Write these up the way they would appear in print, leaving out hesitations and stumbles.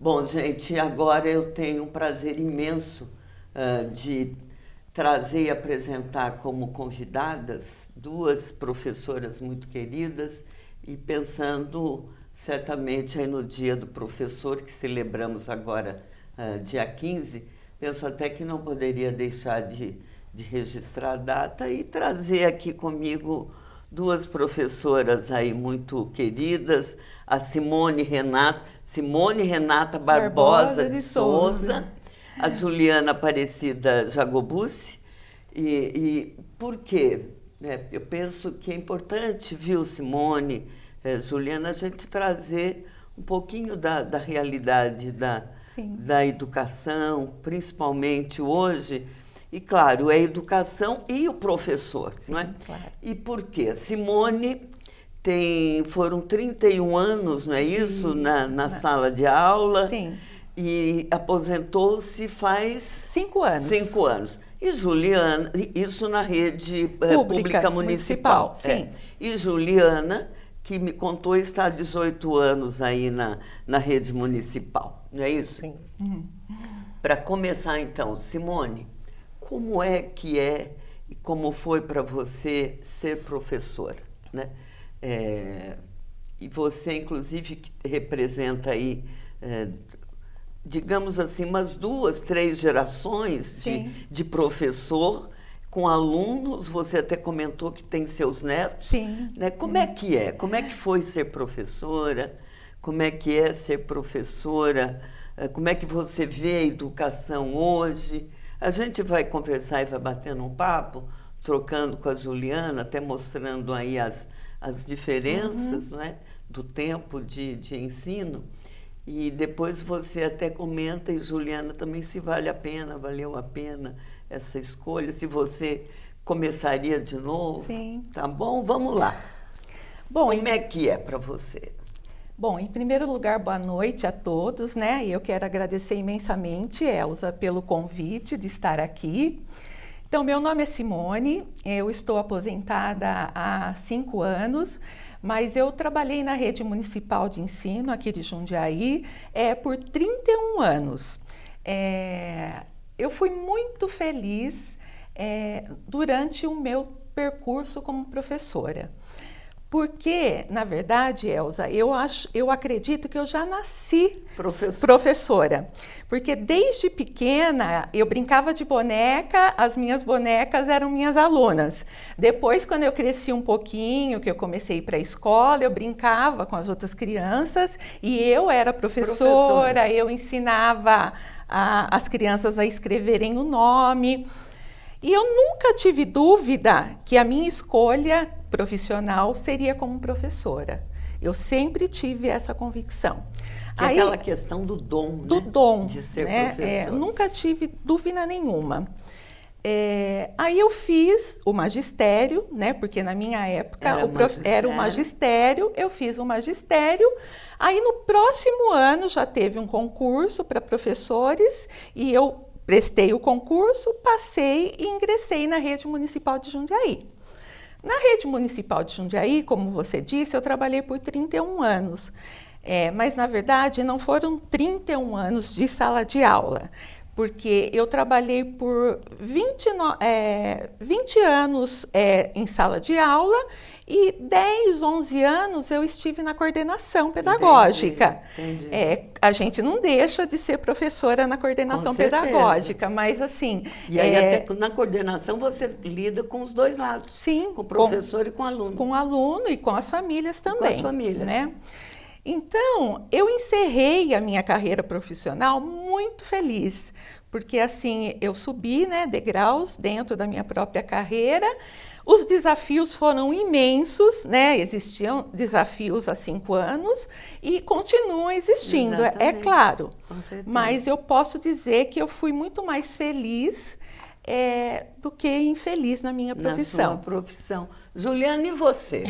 Bom, gente, agora eu tenho um prazer imenso de trazer e apresentar como convidadas duas professoras muito queridas e pensando certamente aí no Dia do Professor, que celebramos agora, dia 15, penso até que não poderia deixar de registrar a data e trazer aqui comigo duas professoras aí muito queridas, a Simone Renata Barbosa Barbosa de de Souza, Souza. a Juliana Aparecida Jagobucci. E por quê? Eu penso que é importante, viu, Simone, Juliana, a gente trazer um pouquinho da realidade Sim, da educação, principalmente hoje. E, claro, é a educação e o professor, não é? sim, claro. E por quê? Simone foram 31 anos, não é isso, De, na sala de aula sim, e aposentou-se faz 5 anos. 5 anos. E Juliana, isso na rede pública Pública, municipal, municipal. sim. E Juliana, que me contou, está há 18 anos aí na rede municipal, não é isso? Sim. Para começar, então, Simone, como é e como foi para você ser professora, né? É, e você, inclusive, que representa aí, é, digamos assim, umas duas, três gerações Sim, de professor com alunos. Você até comentou que tem seus netos, sim. né? Como é que é? Como é que foi ser professora? Como é que é ser professora? Como é que você vê a educação hoje? A gente vai conversar e vai batendo um papo, trocando com a Juliana, até mostrando aí as diferenças, Uhum. não é? Do tempo de ensino. E depois você até comenta, e Juliana também, se vale a pena, valeu a pena essa escolha, se você começaria de novo, Sim. tá bom? Vamos lá. Bom, Como é que é para você? Bom, em primeiro lugar, boa noite a todos, né? E eu quero agradecer imensamente, Elza, pelo convite de estar aqui. Então, meu nome é Simone, eu estou aposentada há 5 anos, mas eu trabalhei na rede municipal de ensino aqui de Jundiaí por 31 anos. Eu fui muito feliz durante o meu percurso como professora. Porque, na verdade, Elza, eu acredito que eu já nasci professora. Porque desde pequena eu brincava de boneca, as minhas bonecas eram minhas alunas. Depois, quando eu cresci um pouquinho, que eu comecei a ir para a escola, eu brincava com as outras crianças e eu era professora. Eu ensinava as crianças a escreverem o nome. E eu nunca tive dúvida que a minha escolha profissional seria como professora. Eu sempre tive essa convicção. Que é aquela questão do dom, do né? dom, De ser né? professor. Nunca tive dúvida nenhuma. Aí eu fiz o magistério, né? Porque na minha época era o magistério, eu fiz o magistério. Aí no próximo ano já teve um concurso para professores e eu prestei o concurso, passei e ingressei na rede municipal de Jundiaí. Na rede municipal de Jundiaí, como você disse, eu trabalhei por 31 anos. Mas, na verdade, não foram 31 anos de sala de aula, porque eu trabalhei por 20 anos em sala de aula e 10, 11 anos eu estive na coordenação pedagógica. Entendi. A gente não deixa de ser professora na coordenação pedagógica, mas assim... E aí até na coordenação você lida com os dois lados. Sim. Com o professor e com o aluno. Com o aluno e com as famílias também. Com as famílias. Né? Então, eu encerrei a minha carreira profissional muito feliz, porque assim, eu subi, né, degraus dentro da minha própria carreira. Os desafios foram imensos, né? Existiam desafios há 5 anos e continuam existindo, é claro. Mas eu posso dizer que eu fui muito mais feliz do que infeliz na minha profissão. Na sua profissão. Juliana, e você?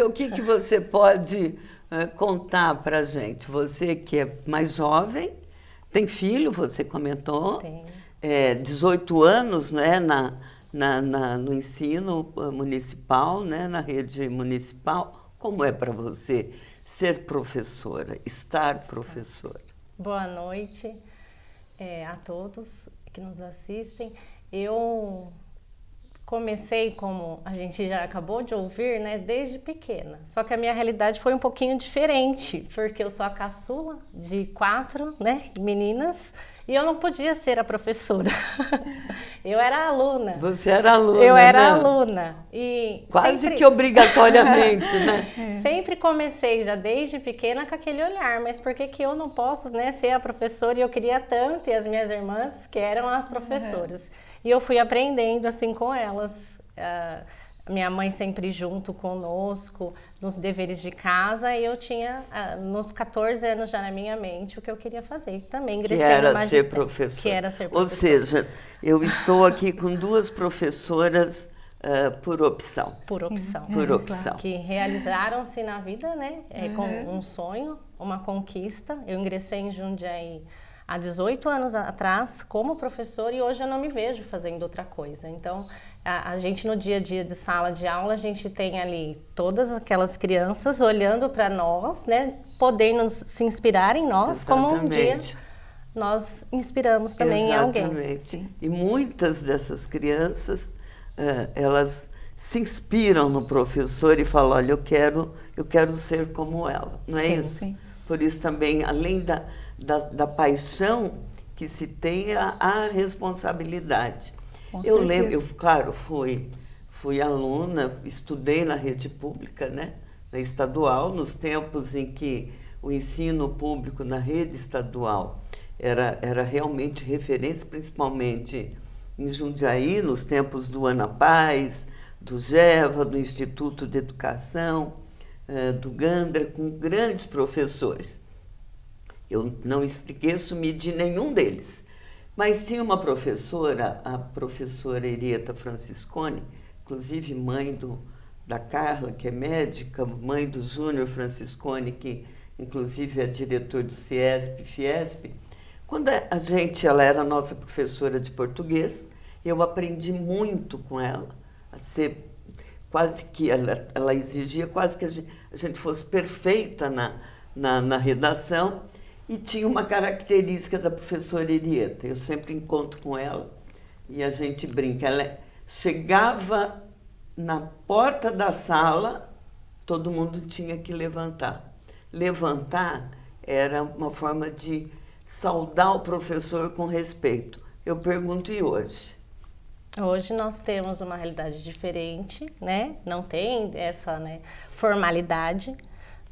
O que você pode contar para a gente? Você que é mais jovem, tem filho, você comentou. Tenho. 18 anos, né, no ensino municipal, né, na rede municipal. Como é para você ser professora, estar professora? Boa noite a todos que nos assistem. Eu comecei, como a gente já acabou de ouvir, né, desde pequena. Só que a minha realidade foi um pouquinho diferente, porque eu sou a caçula de 4, né, meninas, e eu não podia ser a professora. Eu era aluna. Você era aluna, Eu era né? aluna. E quase sempre... que obrigatoriamente, né? Sempre comecei já desde pequena com aquele olhar, mas por que eu não posso, né, ser a professora? E eu queria tanto, e as minhas irmãs que eram as professoras. E eu fui aprendendo assim com elas. Minha mãe sempre junto conosco, nos deveres de casa, e eu tinha, nos 14 anos já na minha mente, o que eu queria fazer. Também ingressei no magistério. Ser professora. Que era ser Ou professora. seja, eu estou aqui com 2 professoras por opção. Por opção. Por opção. Que realizaram-se na vida, né? Com um sonho, uma conquista. Eu ingressei em Jundiaí há 18 anos atrás como professora e hoje eu não me vejo fazendo outra coisa. Então, a gente no dia a dia de sala de aula, a gente tem ali todas aquelas crianças olhando para nós, né? Podendo se inspirar em nós, como um dia nós inspiramos também em alguém. Exatamente. E muitas dessas crianças, elas se inspiram no professor e falam, olha, eu quero ser como ela, não é isso? Sim. Por isso também, além da paixão que se tem, a responsabilidade. Eu lembro, claro, fui aluna, estudei na rede pública, né, na estadual, nos tempos em que o ensino público na rede estadual era realmente referência, principalmente em Jundiaí, nos tempos do Ana Paz, do GEVA, do Instituto de Educação, do Gandra, com grandes professores. Eu não esqueço-me de nenhum deles. Mas tinha uma professora, a professora Erieta Franciscone, inclusive mãe da Carla, que é médica, mãe do Júnior Franciscone, que inclusive é diretor do CIESP, FIESP. Quando ela era nossa professora de português, eu aprendi muito com ela, a ser quase que, ela exigia quase que a gente fosse perfeita na redação. E tinha uma característica da professora Erieta, eu sempre encontro com ela e a gente brinca. Ela chegava na porta da sala, todo mundo tinha que levantar. Levantar era uma forma de saudar o professor com respeito. Eu pergunto, e hoje? Hoje nós temos uma realidade diferente, né? Não tem essa, né, formalidade.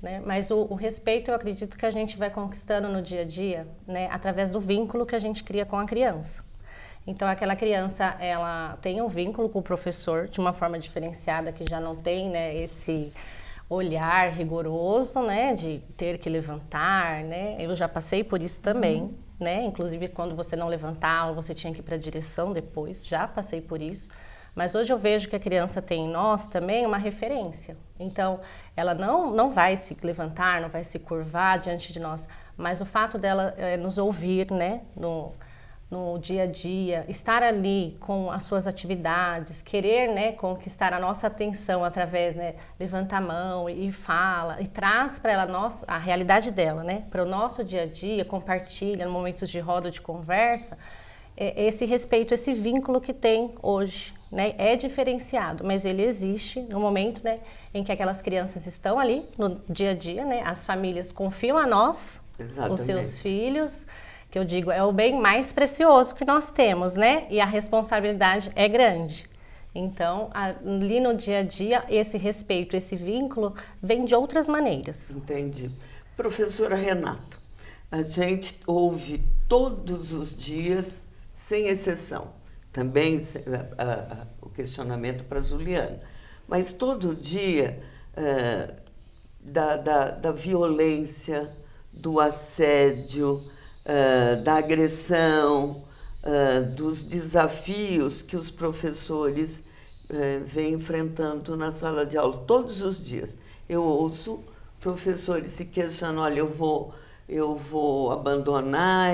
Né? Mas o respeito, eu acredito que a gente vai conquistando no dia a dia, né? Através do vínculo que a gente cria com a criança. Então, aquela criança, ela tem um vínculo com o professor de uma forma diferenciada, que já não tem, né, esse olhar rigoroso, né, de ter que levantar, né? Eu já passei por isso também, né? Inclusive, quando você não levantava, você tinha que ir para a direção depois, já passei por isso. Mas hoje eu vejo que a criança tem em nós também uma referência. Então, ela não vai se levantar, não vai se curvar diante de nós, mas o fato dela nos ouvir, né, no dia a dia, estar ali com as suas atividades, querer, né, conquistar a nossa atenção através, né, levanta a mão e fala, e traz para ela a realidade dela, né, para o nosso dia a dia, compartilha em momentos de roda de conversa, esse respeito, esse vínculo que tem hoje, né, é diferenciado, mas ele existe no momento, né, em que aquelas crianças estão ali no dia a dia, né, as famílias confiam a nós, os seus filhos, que eu digo, é o bem mais precioso que nós temos, né, e a responsabilidade é grande. Então, ali no dia a dia, esse respeito, esse vínculo vem de outras maneiras. Entendi. Professora Renata, a gente ouve todos os dias, sem exceção, também o questionamento para a Juliana, mas todo dia da violência, do assédio, da agressão, dos desafios que os professores vêm enfrentando na sala de aula todos os dias. Eu ouço professores se queixando, olha, eu vou abandonar,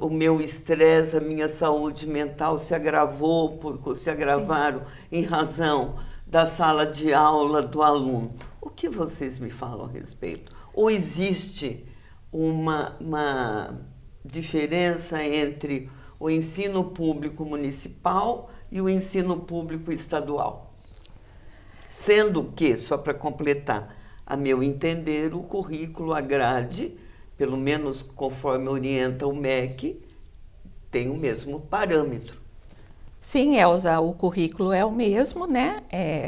o meu estresse, a minha saúde mental se agravaram em razão da sala de aula do aluno. O que vocês me falam a respeito? Ou existe uma diferença entre o ensino público municipal e o ensino público estadual. Sendo que, só para completar, a meu entender, o currículo, a grade, pelo menos conforme orienta o MEC, tem o mesmo parâmetro. Sim, Elza, o currículo é o mesmo, né?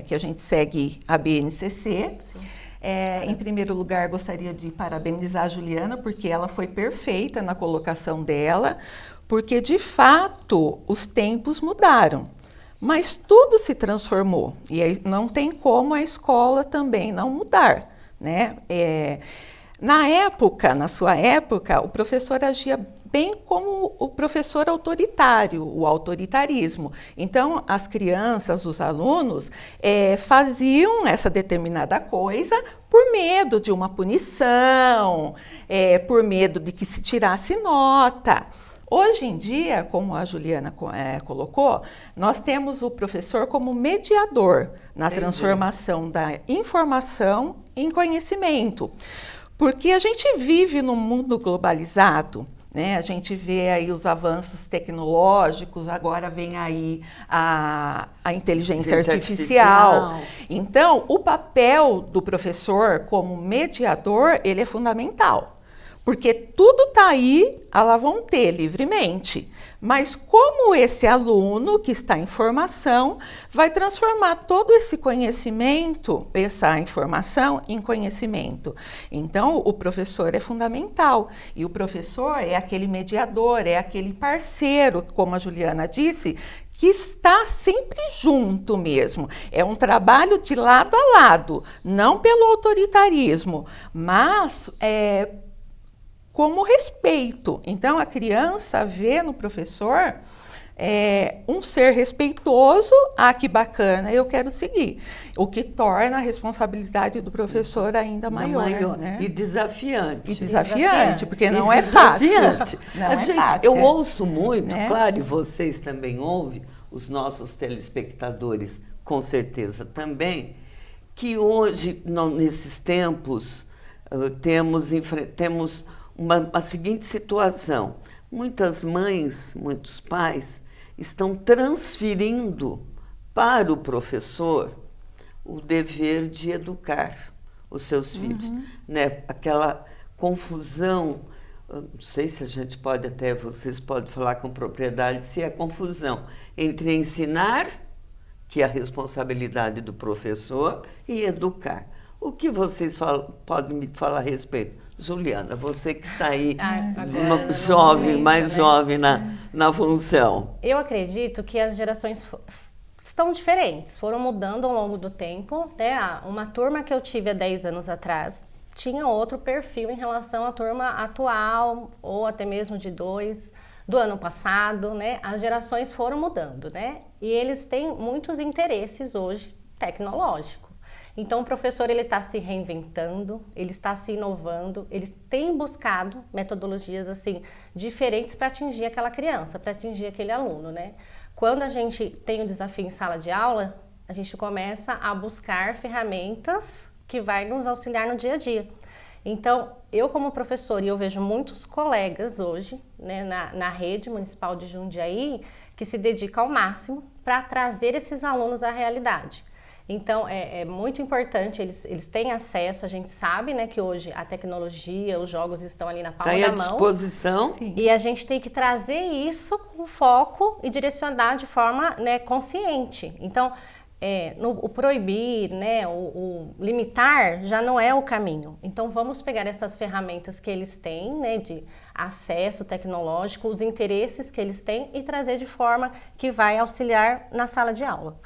Que a gente segue a BNCC. Em primeiro lugar, gostaria de parabenizar a Juliana, porque ela foi perfeita na colocação dela, porque, de fato, os tempos mudaram, mas tudo se transformou, e aí não tem como a escola também não mudar, né? Na sua época, o professor agia bem como o professor autoritário, o autoritarismo. Então, as crianças, os alunos, faziam essa determinada coisa por medo de uma punição, por medo de que se tirasse nota. Hoje em dia, como a Juliana colocou, nós temos o professor como mediador na transformação da informação em conhecimento. Porque a gente vive num mundo globalizado, né? A gente vê aí os avanços tecnológicos, agora vem aí a inteligência artificial. Então, o papel do professor como mediador, ele é fundamental. Porque tudo está aí, elas vão ter livremente. Mas como esse aluno que está em formação vai transformar todo esse conhecimento, essa informação em conhecimento? Então, o professor é fundamental. E o professor é aquele mediador, é aquele parceiro, como a Juliana disse, que está sempre junto mesmo. É um trabalho de lado a lado, não pelo autoritarismo, mas como respeito. Então, a criança vê no professor um ser respeitoso, que bacana, eu quero seguir. O que torna a responsabilidade do professor ainda maior. Né? E desafiante. E desafiante, porque não é fácil. Não é fácil. Eu ouço muito, né? Claro, e vocês também ouvem, os nossos telespectadores com certeza também, que hoje, nesses tempos, temos a seguinte situação: muitas mães, muitos pais estão transferindo para o professor o dever de educar os seus filhos, né? Aquela confusão, não sei se a gente pode vocês podem falar com propriedade, se é confusão entre ensinar, que é a responsabilidade do professor, e educar. O que vocês podem me falar a respeito? Juliana, você que está aí, mais jovem na função. Eu acredito que as gerações estão diferentes, foram mudando ao longo do tempo. Né? Uma turma que eu tive há 10 anos atrás tinha outro perfil em relação à turma atual, ou até mesmo do ano passado. Né? As gerações foram mudando, né? E eles têm muitos interesses hoje tecnológicos. Então, o professor está se reinventando, ele está se inovando, ele tem buscado metodologias assim diferentes para atingir aquela criança, para atingir aquele aluno, né? Quando a gente tem um desafio em sala de aula, a gente começa a buscar ferramentas que vai nos auxiliar no dia a dia. Então, eu como professora, e eu vejo muitos colegas hoje, né, na rede municipal de Jundiaí, que se dedicam ao máximo para trazer esses alunos à realidade. Então, é muito importante, eles têm acesso, a gente sabe, né, que hoje a tecnologia, os jogos estão ali na palma da mão. Está à disposição. Sim. E a gente tem que trazer isso com foco e direcionar de forma, né, consciente. Então, o proibir, né, o limitar já não é o caminho. Então, vamos pegar essas ferramentas que eles têm, né, de acesso tecnológico, os interesses que eles têm e trazer de forma que vai auxiliar na sala de aula.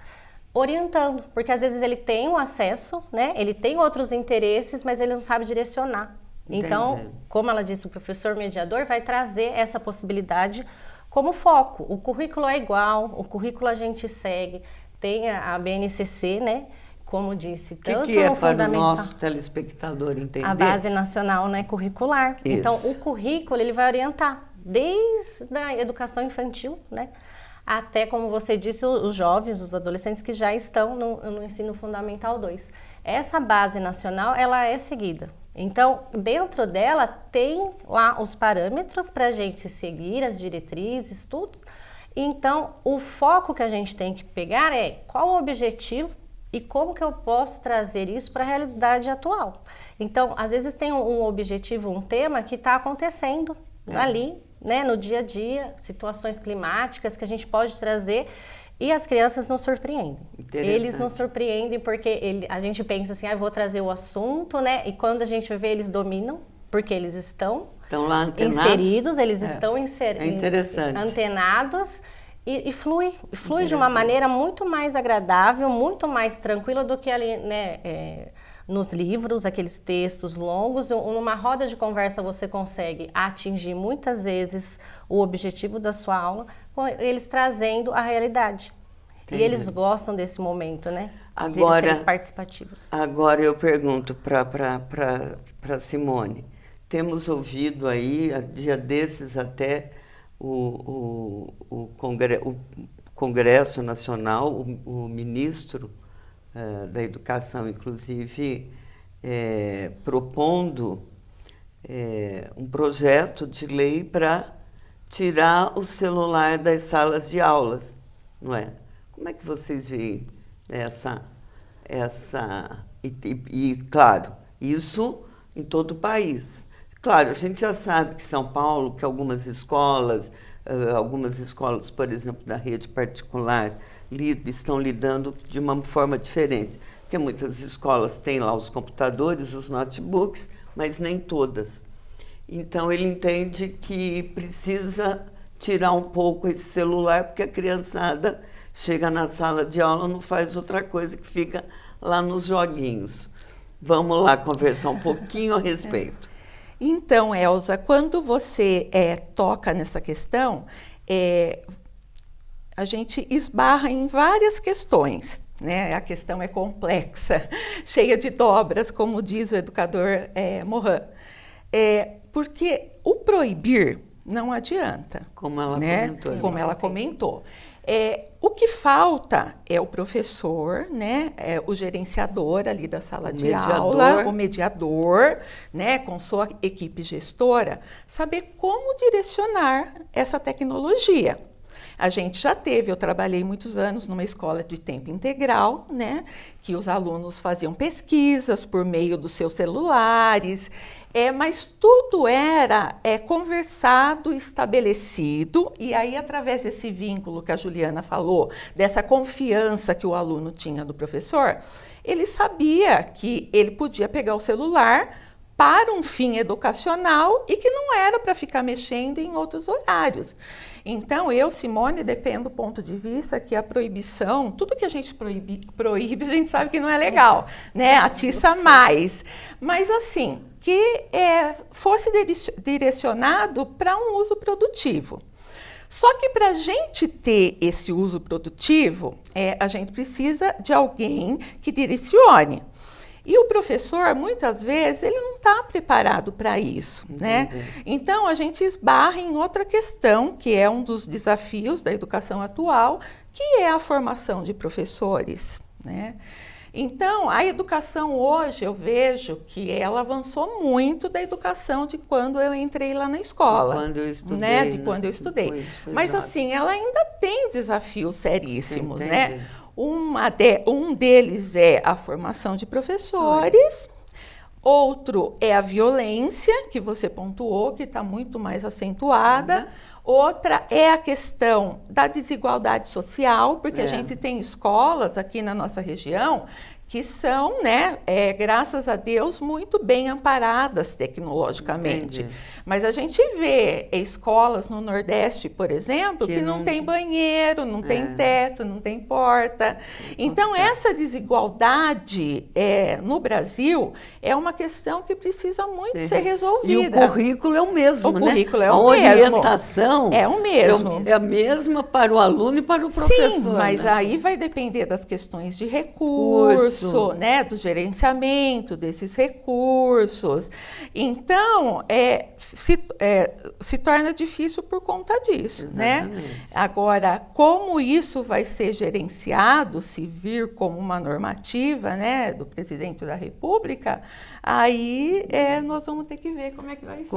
Orientando, porque às vezes ele tem um acesso, né? Ele tem outros interesses, mas ele não sabe direcionar. Entendi. Então, como ela disse, o professor mediador vai trazer essa possibilidade como foco. O currículo é igual, o currículo a gente segue, tem a BNCC, né? Como disse, tanto que é no para o nosso telespectador entender? A Base Nacional, né, Curricular. Isso. Então, o currículo ele vai orientar desde a educação infantil, né? Até, como você disse, os jovens, os adolescentes que já estão no ensino fundamental 2. Essa base nacional, ela é seguida. Então, dentro dela tem lá os parâmetros para a gente seguir, as diretrizes, tudo. Então, o foco que a gente tem que pegar é qual o objetivo e como que eu posso trazer isso para a realidade atual. Então, às vezes tem um objetivo, um tema que está acontecendo ali, né, no dia a dia, situações climáticas que a gente pode trazer e as crianças nos surpreendem. Eles nos surpreendem porque a gente pensa assim, vou trazer o assunto, né, e quando a gente vai ver, eles dominam, porque eles estão lá inseridos, eles estão interessante. Antenados e flui de uma maneira muito mais agradável, muito mais tranquila do que ali, né, nos livros, aqueles textos longos. Numa roda de conversa você consegue atingir muitas vezes o objetivo da sua aula, eles trazendo a realidade. Entendi. E eles gostam desse momento, né? Agora, de serem participativos. Agora eu pergunto para Simone. Temos ouvido aí, a dia desses até, o Congresso Nacional, o ministro da Educação, inclusive, propondo um projeto de lei para tirar o celular das salas de aulas, não é? Como é que vocês veem e claro, isso em todo o país. Claro, a gente já sabe que São Paulo, que algumas escolas, por exemplo, da rede particular, estão lidando de uma forma diferente. Porque muitas escolas têm lá os computadores, os notebooks, mas nem todas. Então, ele entende que precisa tirar um pouco esse celular, porque a criançada chega na sala de aula, não faz outra coisa que fica lá nos joguinhos. Vamos lá conversar um pouquinho a respeito. Então, Elza, quando você toca nessa questão, a gente esbarra em várias questões, né? A questão é complexa, cheia de dobras, como diz o educador Morin. Porque o proibir não adianta. Como ela comentou. Como ela comentou. O que falta é o professor, né, o gerenciador ali da sala de aula, o mediador, né, com sua equipe gestora, saber como direcionar essa tecnologia. A gente já teve, eu trabalhei muitos anos numa escola de tempo integral, né, que os alunos faziam pesquisas por meio dos seus celulares, mas tudo era conversado, estabelecido, e aí através desse vínculo que a Juliana falou, dessa confiança que o aluno tinha do professor, ele sabia que ele podia pegar o celular para um fim educacional e que não era para ficar mexendo em outros horários. Então, eu, Simone, dependo do ponto de vista que a proibição, tudo que a gente proíbe, a gente sabe que não é legal, né? Atiça mais. Mas, assim, que fosse direcionado para um uso produtivo. Só que para a gente ter esse uso produtivo, a gente precisa de alguém que direcione. E o professor, muitas vezes, ele não está preparado para isso, né? Então, a gente esbarra em outra questão, que é um dos desafios da educação atual, que é a formação de professores, né? Então, a educação hoje, eu vejo que ela avançou muito da educação de quando eu entrei lá na escola. Quando eu estudei. Né? De quando eu estudei. Mas, assim, ela ainda tem desafios seríssimos, né? Um deles é a formação de professores, outro é a violência, que você pontuou, que está muito mais acentuada. Outra é a questão da desigualdade social, porque a gente tem escolas aqui na nossa região que são, né, graças a Deus, muito bem amparadas tecnologicamente. Entendi. Mas a gente vê escolas no Nordeste, por exemplo, que não tem banheiro, não tem teto, não tem porta. Então, essa desigualdade no Brasil é uma questão que precisa muito ser resolvida. E o currículo é o mesmo, né? O currículo é o mesmo. A orientação é o mesmo. É a mesma para o aluno e para o professor. Sim, mas aí vai depender das questões de recurso, né, do gerenciamento desses recursos. Então, se torna difícil por conta disso, Exatamente. né? Agora, como isso vai ser gerenciado, se vir como uma normativa, né, do presidente da República, aí nós vamos ter que ver como é que vai ser.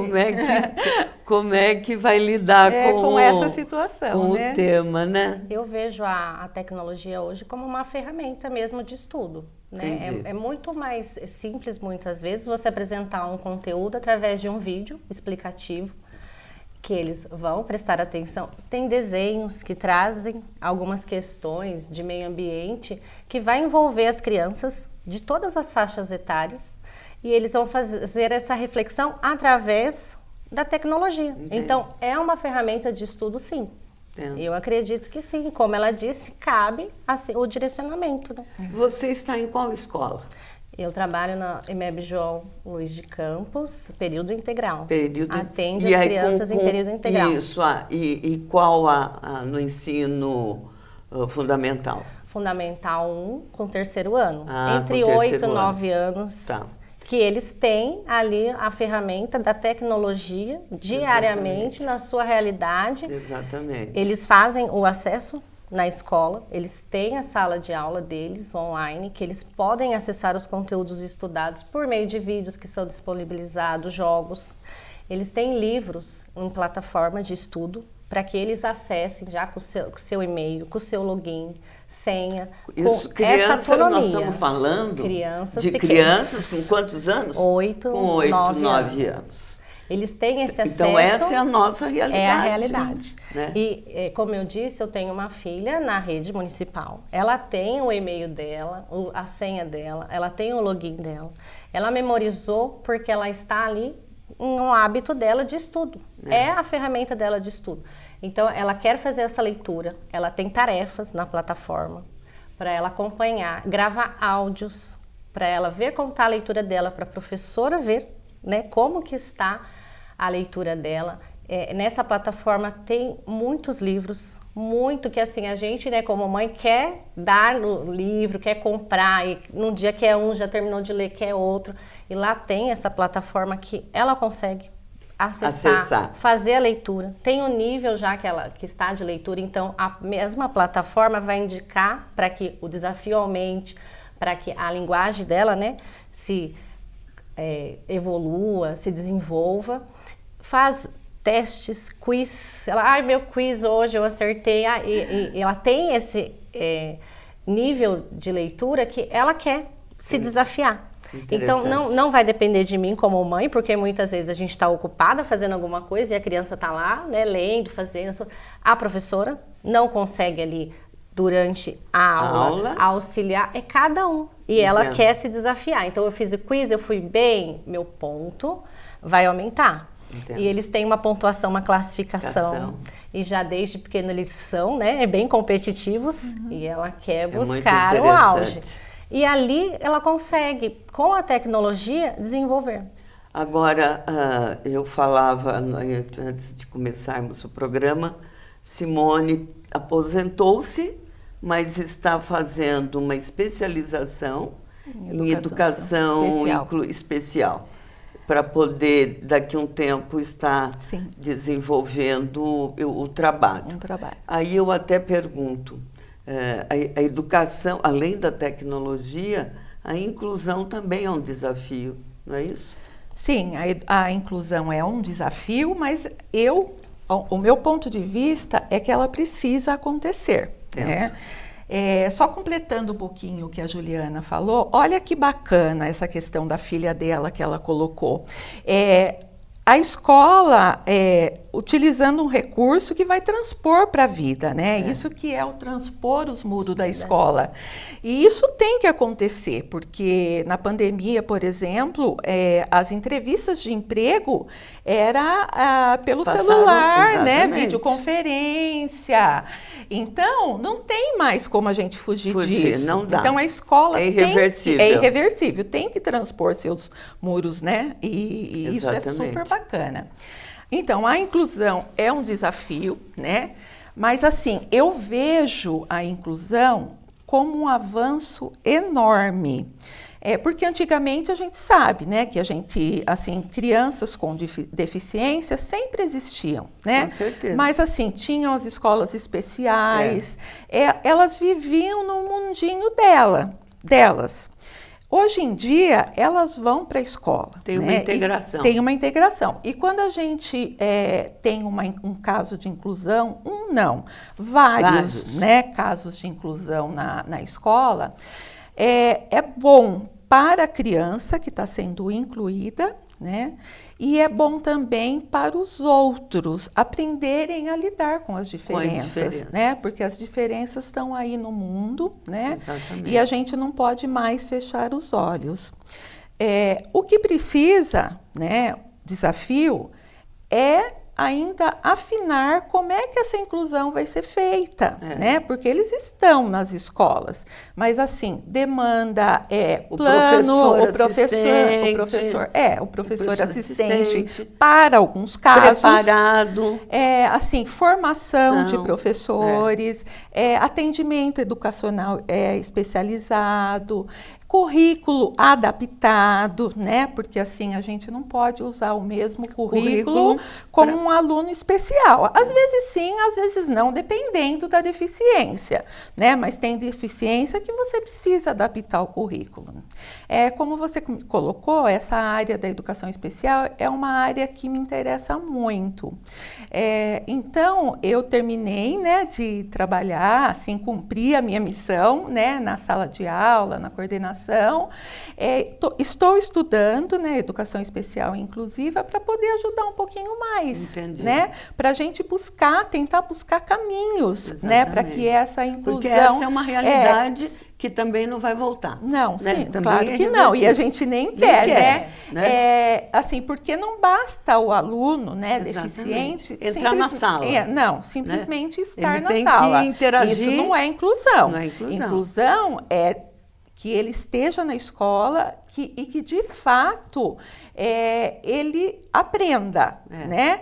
Como é que vai lidar com essa situação, com né? o tema, né? Eu vejo a tecnologia hoje como uma ferramenta mesmo de estudo. Né? É muito mais simples, muitas vezes, você apresentar um conteúdo através de um vídeo explicativo, que eles vão prestar atenção. Tem desenhos que trazem algumas questões de meio ambiente que vai envolver as crianças de todas as faixas etárias, e eles vão fazer essa reflexão através da tecnologia. Entendi. Então, é uma ferramenta de estudo, sim. Entendo. Eu acredito que sim. Como ela disse, cabe assim, o direcionamento. Né? Você está em qual escola? Eu trabalho na EMEB João Luiz de Campos, período integral. Atende E as aí, crianças em período integral. Isso, e qual no ensino fundamental? Fundamental 1 com terceiro ano. Ah, Entre com 8 terceiro e 9 anos. Tá. Que eles têm ali a ferramenta da tecnologia diariamente na sua realidade. Exatamente. Eles fazem o acesso na escola, eles têm a sala de aula deles online, que eles podem acessar os conteúdos estudados por meio de vídeos que são disponibilizados, jogos. Eles têm livros em plataforma de estudo para que eles acessem já com o seu e-mail, com o seu login, senha, Isso, com criança, essa autonomia. nós estamos falando Crianças de pequenas. crianças com quantos anos? 8, com 8, 9 9 anos. Eles têm esse acesso. Então essa é a nossa realidade. É a realidade. Né? E, como eu disse, eu tenho uma filha na rede municipal. Ela tem o e-mail dela, a senha dela, ela tem o login dela. Ela memorizou porque ela está ali um hábito dela de estudo. É a ferramenta dela de estudo. Então, ela quer fazer essa leitura, ela tem tarefas na plataforma para ela acompanhar, gravar áudios, para ela ver como está a leitura dela, para a professora ver, né, como que está a leitura dela. Nessa plataforma tem muitos livros, muito que assim, a gente, né, como mãe, quer dar no livro, quer comprar, e num dia quer um, já terminou de ler, quer outro. E lá tem essa plataforma que ela consegue acessar, fazer a leitura. Tem o nível já que está de leitura, então a mesma plataforma vai indicar para que o desafio aumente, para que a linguagem dela, né, se evolua, se desenvolva. Faz testes, quiz. Ela, meu quiz hoje eu acertei. E ela tem esse nível de leitura que ela quer se desafiar. Então, não vai depender de mim como mãe, porque muitas vezes a gente está ocupada fazendo alguma coisa e a criança está lá, né, lendo, fazendo. A professora não consegue ali, durante a aula, auxiliar. É cada um. E ela quer se desafiar. Então, eu fiz o quiz, eu fui bem, meu ponto vai aumentar. Entendo. E eles têm uma pontuação, uma classificação. E já desde pequeno eles são, né, bem competitivos. E ela quer buscar o auge. E ali ela consegue, com a tecnologia, desenvolver. Agora, eu falava, antes de começarmos o programa, Simone aposentou-se, mas está fazendo uma especialização em educação especial, para poder, daqui a um tempo, estar desenvolvendo o trabalho. Aí eu até pergunto, a educação, além da tecnologia, a inclusão também é um desafio, não é isso? Sim, a inclusão é um desafio, mas o meu ponto de vista é que ela precisa acontecer. Né? Só completando um pouquinho o que a Juliana falou, olha que bacana essa questão da filha dela que ela colocou. A escola utilizando um recurso que vai transpor para a vida, né? Isso que é o transpor os muros da escola. E isso tem que acontecer, porque na pandemia, por exemplo, as entrevistas de emprego era pelo celular, né? Videoconferência. Então, não tem mais como a gente fugir disso. Não dá. Então, a escola é irreversível. Tem que transpor seus muros, né? E isso é super bacana. Então, a inclusão é um desafio, né? Mas, assim, eu vejo a inclusão como um avanço enorme. Porque antigamente a gente sabe, né, que a gente, assim, crianças com deficiência sempre existiam, né? Com certeza. Mas, assim, tinham as escolas especiais, elas viviam no mundinho delas. Hoje em dia, elas vão para a escola. Tem uma integração. Tem uma integração. E quando a gente tem um caso de inclusão, vários. Né, casos de inclusão na escola, é bom para a criança que está sendo incluída, né? E é bom também para os outros aprenderem a lidar com as diferenças, né? Porque as diferenças estão aí no mundo, né? Exatamente. E a gente não pode mais fechar os olhos. O que precisa, né? Desafio é ainda afinar como é que essa inclusão vai ser feita, né? Porque eles estão nas escolas, mas assim, demanda o plano, o professor assistente para alguns casos, preparado, assim, formação de professores, atendimento educacional especializado, currículo adaptado, né? Porque assim a gente não pode usar o mesmo currículo como um aluno especial. Às vezes sim, às vezes não, dependendo da deficiência, né? Mas tem deficiência que você precisa adaptar o currículo. Como você colocou, essa área da educação especial é uma área que me interessa muito. Então eu terminei, né, de trabalhar, assim, cumpri a minha missão, né, na sala de aula, na coordenação. Estou estudando, né, educação especial e inclusiva para poder ajudar um pouquinho mais, né, para a gente tentar buscar caminhos, né, para que essa inclusão... Porque essa é uma realidade que também não vai voltar. Não, né? sim, Também claro que não, e a gente nem quer, né? Assim, porque não basta o aluno, né, deficiente... Entrar na sala. Simplesmente estar na tem sala. Que interagir. Isso não é inclusão. Não é inclusão. Inclusão é que ele esteja na escola e que, de fato, ele aprenda, né?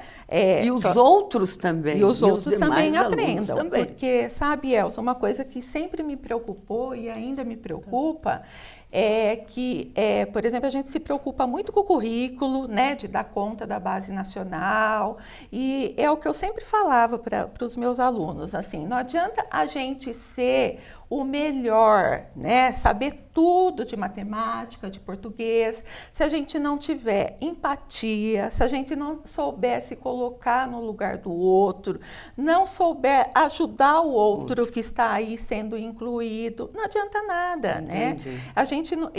E os outros também. E os outros também demais aprendam. Também. Porque, sabe, Elza, uma coisa que sempre me preocupou e ainda me preocupa é que, por exemplo, a gente se preocupa muito com o currículo, né, de dar conta da base nacional, e é o que eu sempre falava para os meus alunos, assim, não adianta a gente ser o melhor, né, saber tudo de matemática, de português, se a gente não tiver empatia, se a gente não souber se colocar no lugar do outro, não souber ajudar o outro que está aí sendo incluído, não adianta nada, né? A gente não,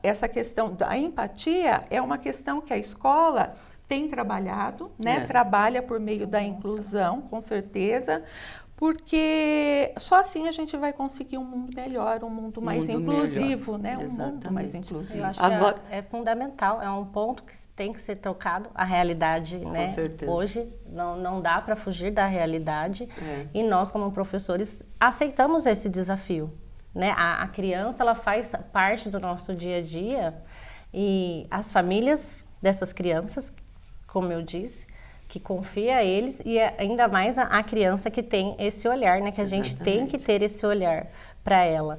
essa questão da empatia é uma questão que a escola tem trabalhado, né? Trabalha por meio da inclusão, com certeza, porque só assim a gente vai conseguir um mundo melhor, um mundo mais inclusivo, né? Um mundo mais inclusivo. Eu acho que é fundamental, é um ponto que tem que ser tocado, a realidade, né? Hoje não dá para fugir da realidade e nós, como professores, aceitamos esse desafio, né? A criança, ela faz parte do nosso dia a dia e as famílias dessas crianças, como eu disse, que confia a eles e ainda mais a criança que tem esse olhar, né? Que a gente tem que ter esse olhar para ela.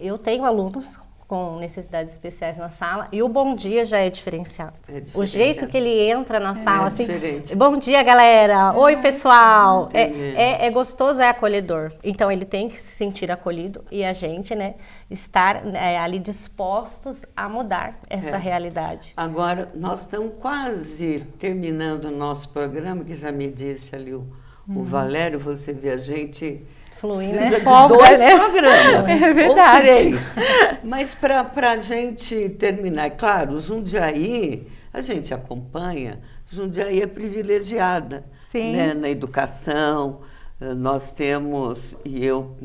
Eu tenho alunos com necessidades especiais na sala e o bom dia já é diferenciado. O jeito que ele entra na sala, assim, bom dia, galera, oi, pessoal, é gostoso, é acolhedor. Então, ele tem que se sentir acolhido e a gente, né, estar ali dispostos a mudar essa realidade. Agora, nós estamos quase terminando o nosso programa, que já me disse ali o Valério, você vê a gente... Fluir, né? De 2 programas. É verdade. Ou 3. Mas para a gente terminar, é claro, o Jundiaí, a gente acompanha, Jundiaí é privilegiada, né? Na educação. Nós temos, e eu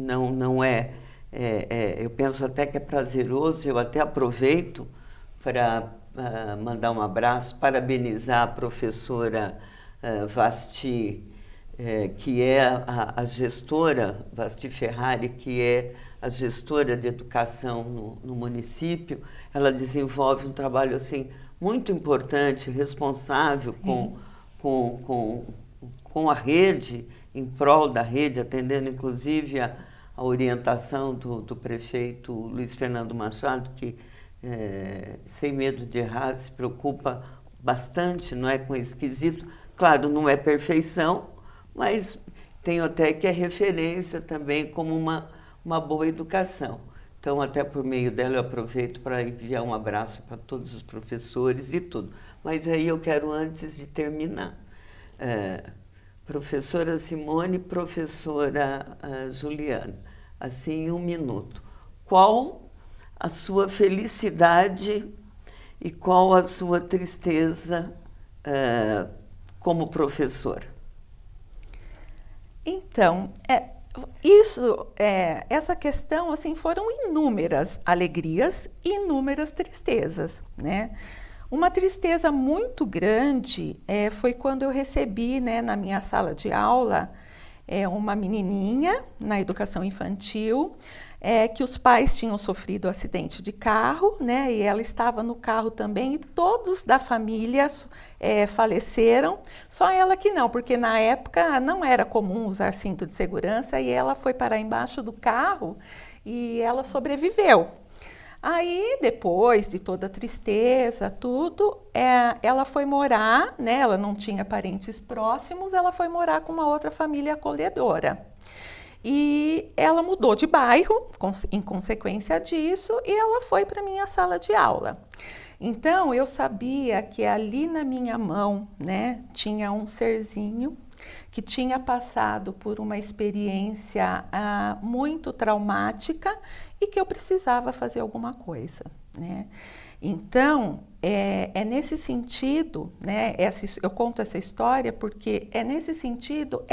eu penso até que é prazeroso, eu até aproveito para mandar um abraço, parabenizar a professora Vasti, que é a gestora, Vasti Ferrari, que é a gestora de educação no município. Ela desenvolve um trabalho assim, muito importante, responsável com a rede, em prol da rede, atendendo inclusive a orientação do prefeito Luiz Fernando Machado, que, sem medo de errar, se preocupa bastante, não é, com esse quesito. Claro, não é perfeição, mas tenho até que é referência também como uma boa educação. Então, até por meio dela, eu aproveito para enviar um abraço para todos os professores e tudo. Mas aí eu quero, antes de terminar, professora Simone, professora Juliana, assim, em 1 minuto. Qual a sua felicidade e qual a sua tristeza como professora? Então, essa questão, assim, foram inúmeras alegrias e inúmeras tristezas, né? Uma tristeza muito grande foi quando eu recebi, né, na minha sala de aula, uma menininha na educação infantil, que os pais tinham sofrido acidente de carro, né, e ela estava no carro também, e todos da família faleceram, só ela que não, porque na época não era comum usar cinto de segurança, e ela foi parar embaixo do carro e ela sobreviveu. Aí, depois de toda a tristeza, tudo, ela foi morar, né, ela não tinha parentes próximos, ela foi morar com uma outra família acolhedora. E ela mudou de bairro, em consequência disso, e ela foi para a minha sala de aula. Então, eu sabia que ali na minha mão, né, tinha um serzinho que tinha passado por uma experiência muito traumática e que eu precisava fazer alguma coisa, né? Então, é nesse sentido, né, eu conto essa história porque é nesse sentido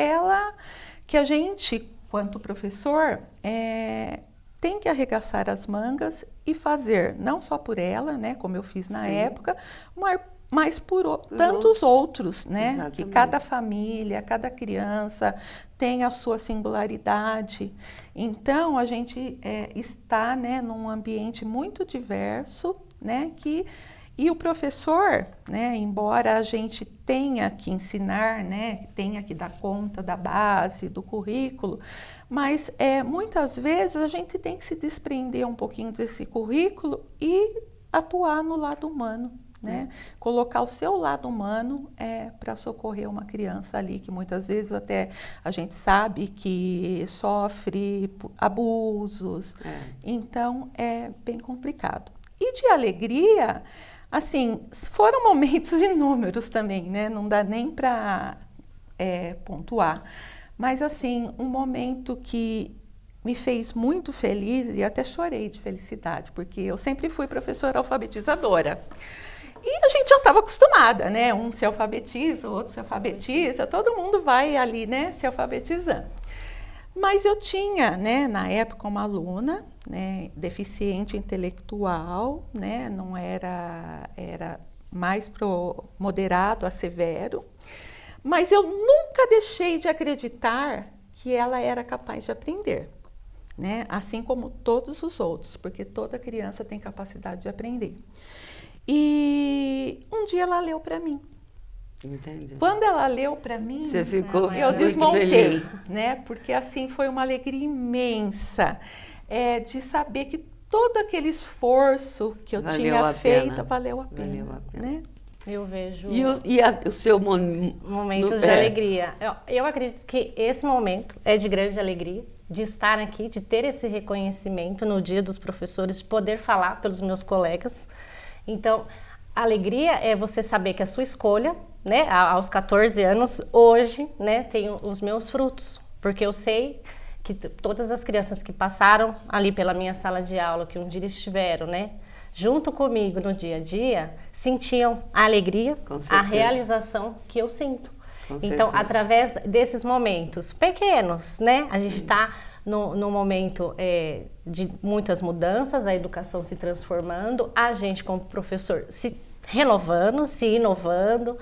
que a gente, quanto professor, tem que arregaçar as mangas e fazer, não só por ela, né, como eu fiz na época, mas por tantos outros, né? Exatamente. Que cada família, cada criança tem a sua singularidade. Então, a gente está, né, num ambiente muito diverso, né? E o professor, né, embora a gente tenha que ensinar, né, tenha que dar conta da base, do currículo, mas muitas vezes a gente tem que se desprender um pouquinho desse currículo e atuar no lado humano. Né? Colocar o seu lado humano para socorrer uma criança ali que muitas vezes até a gente sabe que sofre abusos, então é bem complicado. E de alegria, assim, foram momentos inúmeros também, né? Não dá nem para pontuar, mas assim, um momento que me fez muito feliz e até chorei de felicidade, porque eu sempre fui professora alfabetizadora. E a gente já estava acostumada, né? Um se alfabetiza, o outro se alfabetiza, todo mundo vai ali, né, se alfabetizando. Mas eu tinha, né, na época, uma aluna, né, deficiente intelectual, né, não era mais pro moderado a severo, mas eu nunca deixei de acreditar que ela era capaz de aprender, né? Assim como todos os outros, porque toda criança tem capacidade de aprender. E um dia ela leu para mim. Entendi. Quando ela leu para mim, você ficou eu desmontei, né? Porque assim foi uma alegria imensa de saber que todo aquele esforço que eu tinha feito valeu a pena, né? Eu vejo. E o seu momentos de alegria. Eu acredito que esse momento é de grande alegria, de estar aqui, de ter esse reconhecimento no Dia dos Professores, de poder falar pelos meus colegas. Então, a alegria é você saber que a sua escolha, né, aos 14 anos, hoje, né, tem os meus frutos, porque eu sei que todas as crianças que passaram ali pela minha sala de aula, que um dia estiveram, né, junto comigo no dia a dia, sentiam a alegria, a realização que eu sinto. Então, através desses momentos pequenos, né, a gente está no momento de muitas mudanças, a educação se transformando, a gente como professor se renovando, se inovando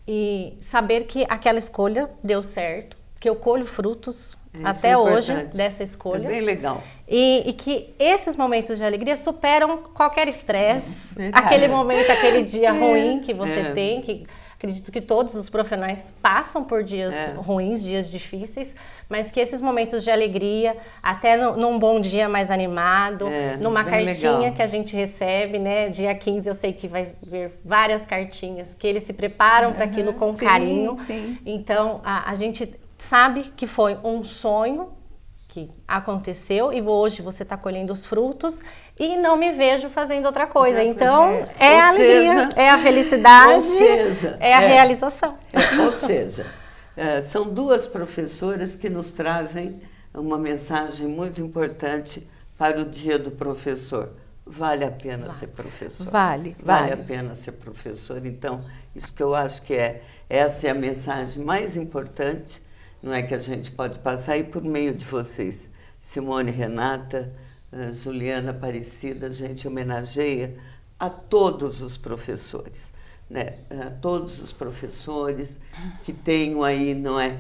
e saber que aquela escolha deu certo, que eu colho frutos até hoje dessa escolha. É bem legal. E que esses momentos de alegria superam qualquer estresse, aquele momento, aquele dia ruim que você tem, que Acredito que todos os profissionais passam por dias ruins, dias difíceis, mas que esses momentos de alegria, até num bom dia mais animado, numa cartinha legal que a gente recebe, né? Dia 15 eu sei que vai ver várias cartinhas, que eles se preparam para aquilo com carinho. Sim. Então, a gente sabe que foi um sonho que aconteceu e hoje você está colhendo os frutos e não me vejo fazendo outra coisa. Então, é a alegria, é a felicidade, é a realização. Ou seja, são duas professoras que nos trazem uma mensagem muito importante para o Dia do Professor. Vale a pena ser professor. Vale a pena ser professor. Então, isso que eu acho que essa é a mensagem mais importante, não é, que a gente pode passar, e por meio de vocês, Simone, Renata, Juliana, Aparecida, a gente homenageia a todos os professores, né? A todos os professores que tenham aí, não é,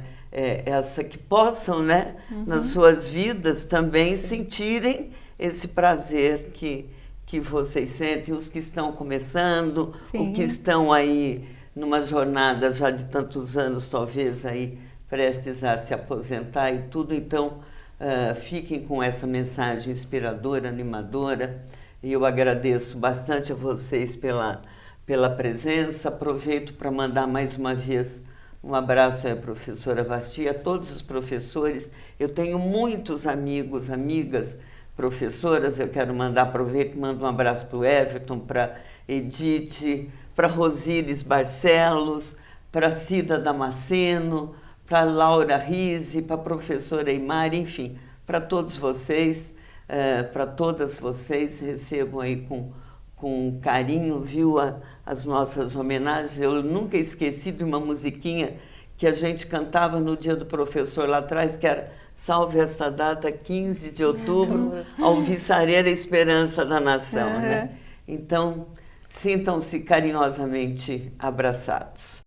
que possam, né, nas suas vidas também sentirem esse prazer que vocês sentem, os que estão começando, os que estão aí numa jornada já de tantos anos, talvez aí prestes a se aposentar e tudo. Então, fiquem com essa mensagem inspiradora, animadora, e eu agradeço bastante a vocês pela presença. Aproveito para mandar mais uma vez um abraço à professora Vasti, a todos os professores. Eu tenho muitos amigos, amigas professoras, eu quero aproveito e mando um abraço para o Everton, para Edith, para Rosíris Barcelos, para Cida Damasceno, para Laura Rizzi, para a professora Eimari, enfim, para todos vocês, para todas vocês, recebam aí com carinho, viu, as nossas homenagens. Eu nunca esqueci de uma musiquinha que a gente cantava no Dia do Professor lá atrás, que era Salve esta data, 15 de outubro, alvissareira esperança da nação, né? Então, sintam-se carinhosamente abraçados.